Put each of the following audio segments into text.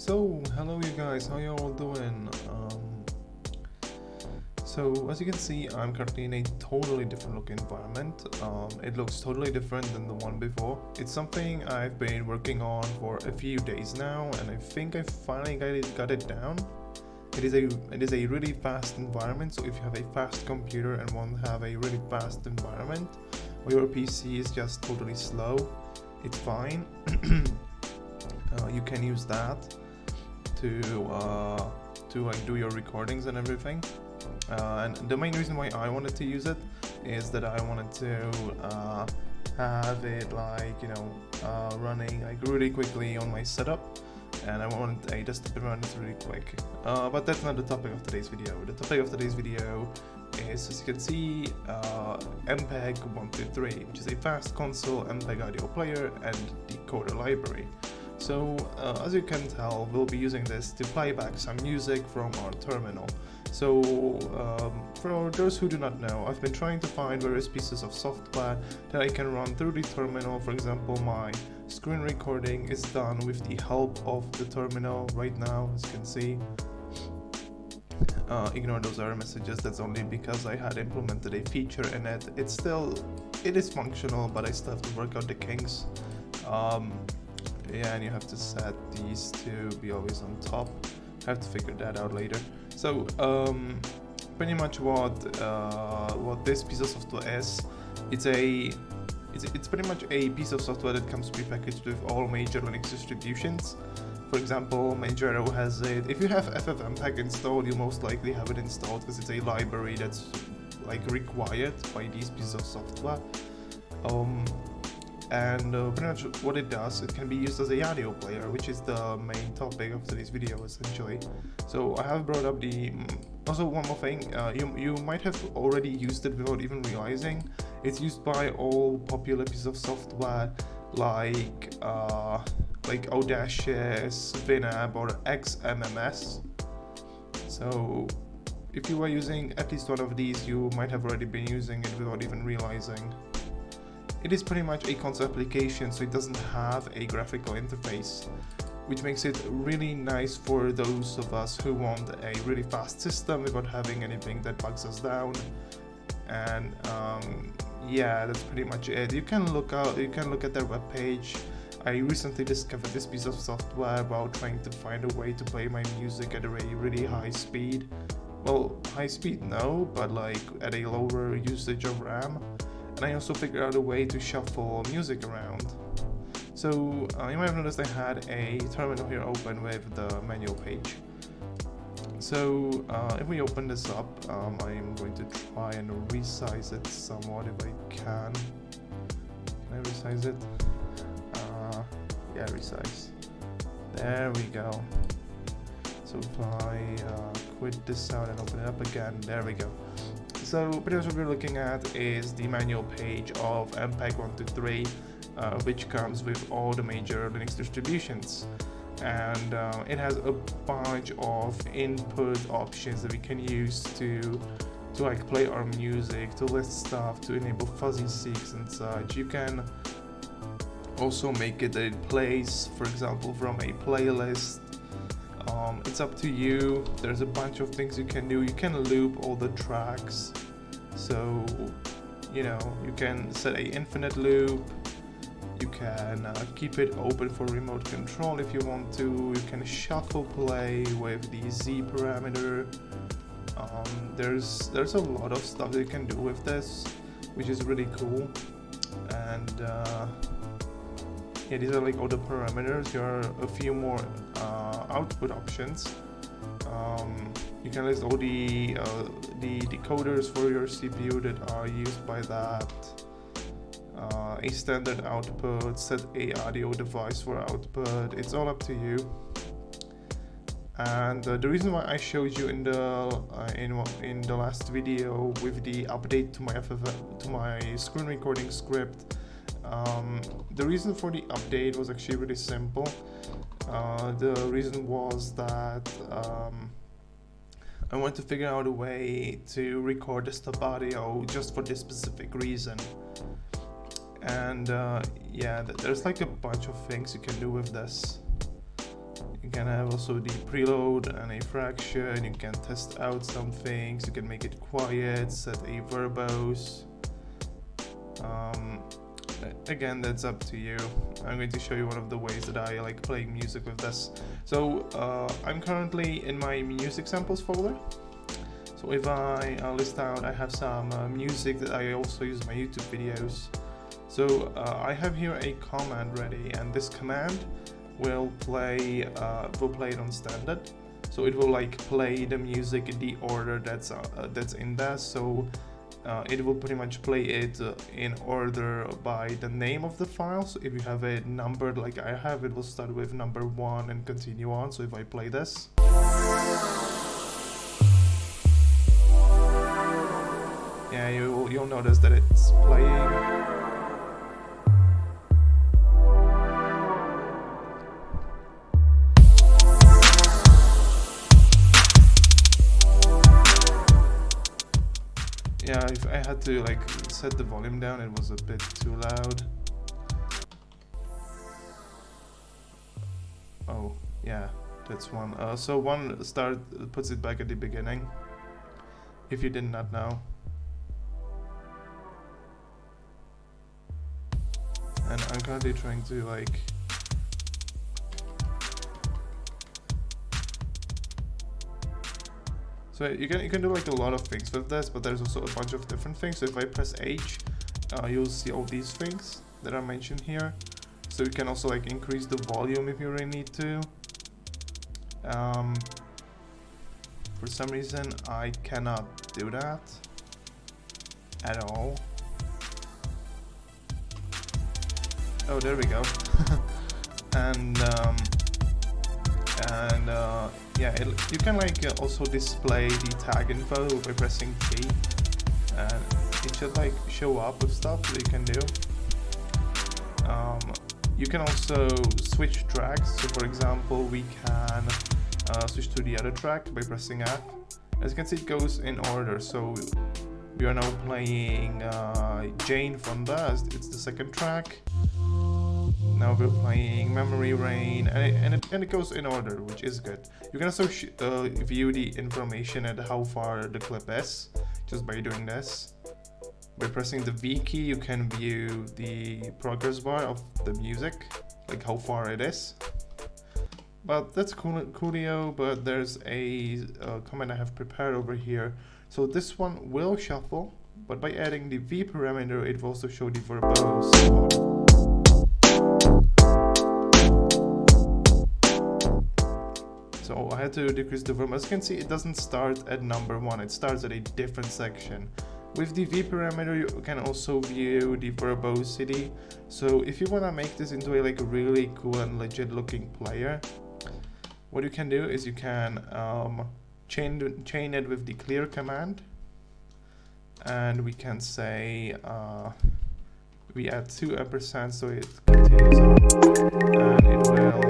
So, hello you guys, how you all doing? So as you can see, I'm currently in a totally different looking environment. It looks totally different than the one before. It's something I've been working on for a few days now, and I think I finally got it down. It is a really fast environment, so if you have a fast computer and want to have a really fast environment, or your PC is just totally slow, it's fine. You can use that to like do your recordings and everything. And the main reason why I wanted to use it is that I wanted to have it like running like really quickly on my setup, and I wanted a desktop environment really quick. But that's not the topic of today's video. The topic of today's video is, as you can see, MPEG 123, which is a fast console MPEG audio player and decoder library. So as you can tell, we'll be using this to play back some music from our terminal. So for those who do not know, I've been trying to find various pieces of software that I can run through the terminal. For example, my screen recording is done with the help of the terminal right now, as you can see. Ignore those error messages, that's only because I had implemented a feature in it. It is functional, but I still have to work out the kinks. Yeah, and you have to set these to be always on top. I have to figure that out later. So pretty much what this piece of software is, it's pretty much a piece of software that comes prepackaged with all major Linux distributions. For example, Manjaro has it. If you have FFmpeg installed, you most likely have it installed because it's a library that's like required by these pieces of software. And pretty much what it does, it can be used as a audio player, which is the main topic of today's video essentially. So I have brought up also one more thing, you might have already used it without even realizing. It's used by all popular pieces of software like Audacious, Winamp or XMMS. So if you were using at least one of these, you might have already been using it without even realizing. It is pretty much a console application, so it doesn't have a graphical interface, which makes it really nice for those of us who want a really fast system without having anything that bogs us down. And yeah, that's pretty much it. You can look at their webpage. I recently discovered this piece of software while trying to find a way to play my music at a really high speed. Well, high speed no, but like at a lower usage of RAM. And I also figured out a way to shuffle music around. So you might have noticed I had a terminal here open with the manual page. So if we open this up, I'm going to try and resize it somewhat if I can. Can I resize it? Yeah, resize. There we go. So if I quit this out and open it up again, there we go. So pretty much what we're looking at is the manual page of MPEG 123, which comes with all the major Linux distributions. And it has a bunch of input options that we can use to like play our music, to list stuff, to enable fuzzy seeks and such. You can also make it that it plays, for example, from a playlist. It's up to you. There's a bunch of things you can do. You can loop all the tracks, so you can set a infinite loop. You can keep it open for remote control if you want to. You can shuffle play with the Z parameter. There's a lot of stuff that you can do with this, which is really cool. And yeah, these are like all the parameters. There are a few more output options. You can list all the decoders for your CPU that are used by that. A standard output, set a audio device for output. It's all up to you. And the reason why I showed you in the last video with the update to my screen recording script, the reason for the update was actually really simple. The reason was that I wanted to figure out a way to record desktop audio just for this specific reason. And yeah, there's like a bunch of things you can do with this. You can have also the preload and a fraction. You can test out some things. You can make it quiet, set a verbose. Again, that's up to you. I'm going to show you one of the ways that I like playing music with this. So I'm currently in my music samples folder. So if I list out, I have some music that I also use in my YouTube videos. So I have here a command ready, and this command will play it on standard. So it will like play the music in the order that's in there. So it will pretty much play it in order by the name of the file. So if you have it numbered like I have, it will start with number 1 and continue on. So if I play this, yeah, you'll notice that it's playing. Yeah, if I had to like set the volume down, it was a bit too loud. Oh, yeah, that's one. So one puts it back at the beginning, if you did not know. And I'm currently trying to like so you can do like a lot of things with this, but there's also a bunch of different things. So if I press H, you'll see all these things that are mentioned here. So you can also like increase the volume if you really need to. For some reason I cannot do that at all. Oh, there we go. and yeah, you can like also display the tag info by pressing T, and it should like show up with stuff that you can do. You can also switch tracks. So for example, we can switch to the other track by pressing F. As you can see, it goes in order. So we are now playing Jane Fonda, it's the second track. Now we're playing Memory Rain, and it goes in order, which is good. You can also view the information at how far the clip is, just by doing this. By pressing the V key, you can view the progress bar of the music, like how far it is. But that's coolio, but there's a command I have prepared over here. So this one will shuffle, but by adding the V parameter, it will also show the verbose. So I had to decrease the volume. As you can see, it doesn't start at number 1, it starts at a different section. With the V parameter, you can also view the verbosity. So if you want to make this into a like really cool and legit looking player, what you can do is you can chain it with the clear command, and we can say we add 2 ampersand so it continues on, and it will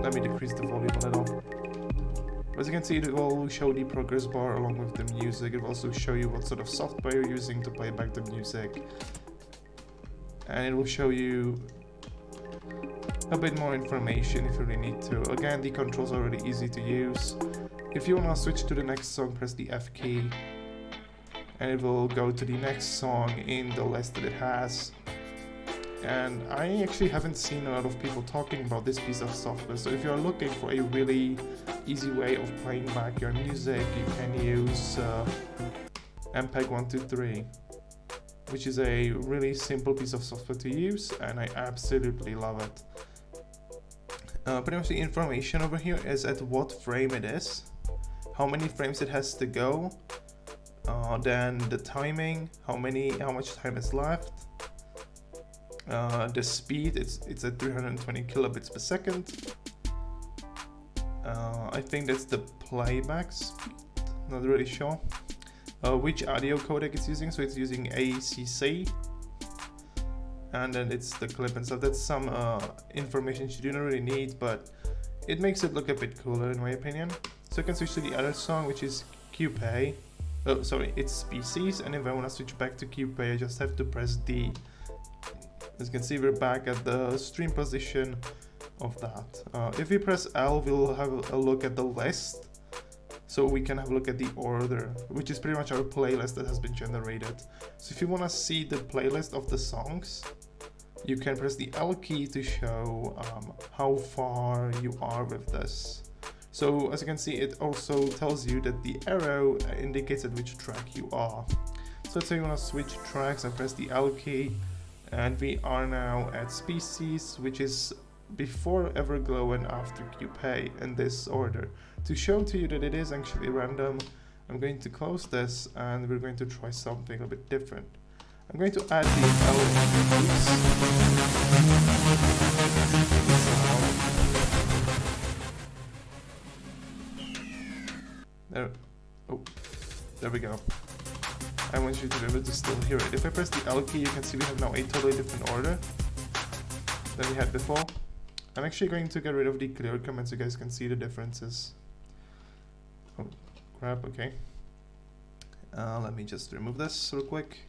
let me decrease the volume a little. As you can see, it will show the progress bar along with the music. It will also show you what sort of software you're using to play back the music, and it will show you a bit more information if you really need to. Again, the controls are really easy to use. If you want to switch to the next song, press the F key, and it will go to the next song in the list that it has. And I actually haven't seen a lot of people talking about this piece of software, so if you're looking for a really easy way of playing back your music, you can use MPEG-123, which is a really simple piece of software to use, and I absolutely love it. Pretty much the information over here is at what frame it is, how many frames it has to go, then the timing, how much time is left, the speed, it's at 320 kilobits per second. I think that's the playback speed, not really sure. Which audio codec it's using, so it's using ACC, and then it's the clip and stuff. That's some information you do not really need, but it makes it look a bit cooler in my opinion. So I can switch to the other song, which is QPay. Oh, sorry, it's Species, and if I want to switch back to QPay, I just have to press D. As you can see, we're back at the stream position of that. If we press L, we'll have a look at the list. So we can have a look at the order, which is pretty much our playlist that has been generated. So if you want to see the playlist of the songs, you can press the L key to show how far you are with this. So as you can see, it also tells you that the arrow indicates at which track you are. So let's say you want to switch tracks and press the L key, and we are now at Species, which is before Everglow and after QPay in this order. To show to you that it is actually random, I'm going to close this and we're going to try something a bit different. I'm going to add the there we go. I want you to be able to still hear it. If I press the L key, you can see we have now a totally different order than we had before. I'm actually going to get rid of the clear command so you guys can see the differences. Oh crap, okay. Let me just remove this real quick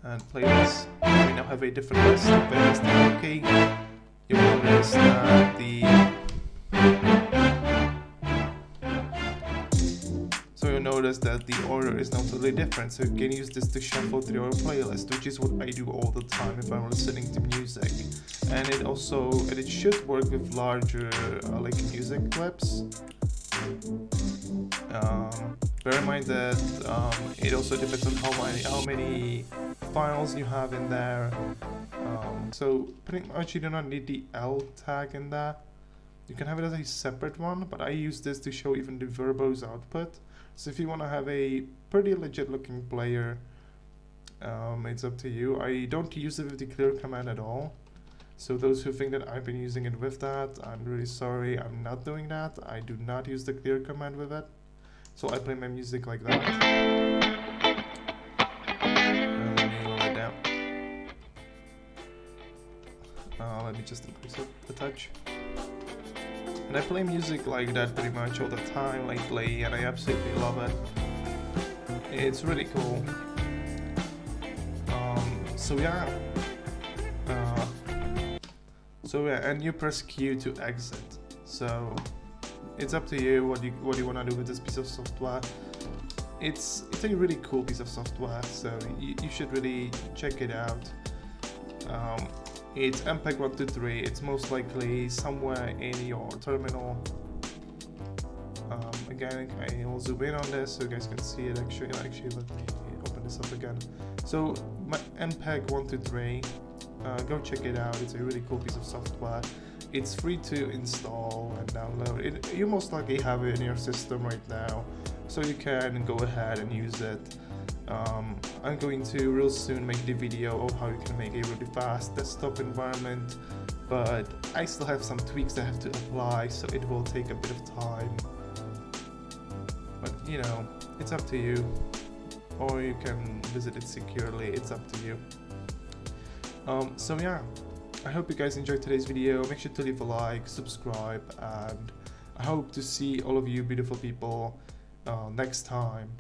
and play this. We now have a different list. If I press the L key, you'll notice that notice that the order is now totally different, so you can use this to shuffle through your playlist, which is what I do all the time if I'm listening to music. And it should work with larger like music clips. Bear in mind that it also depends on how many files you have in there. So pretty much you do not need the L tag in that. You can have it as a separate one, but I use this to show even the verbose output. So if you want to have a pretty legit looking player, it's up to you. I don't use it with the clear command at all. So those who think that I've been using it with that, I'm really sorry, I'm not doing that. I do not use the clear command with it. So I play my music like that. Let me lower it down. Let me just increase it a touch. And I play music like that pretty much all the time lately, and I absolutely love it. It's really cool. So yeah, and you press Q to exit. So it's up to you what you want to do with this piece of software. It's a really cool piece of software, so you should really check it out. It's MPEG 123. It's most likely somewhere in your terminal. Again, I will zoom in on this so you guys can see it. Actually, let me open this up again. So my MPEG 123. Go check it out. It's a really cool piece of software. It's free to install and download. You most likely have it in your system right now, so you can go ahead and use it. I'm going to real soon make the video of how you can make a really fast desktop environment, but I still have some tweaks that I have to apply, so it will take a bit of time. But you know, it's up to you, or you can visit it securely. It's up to you. So yeah, I hope you guys enjoyed today's video. Make sure to leave a like, subscribe, and I hope to see all of you beautiful people next time.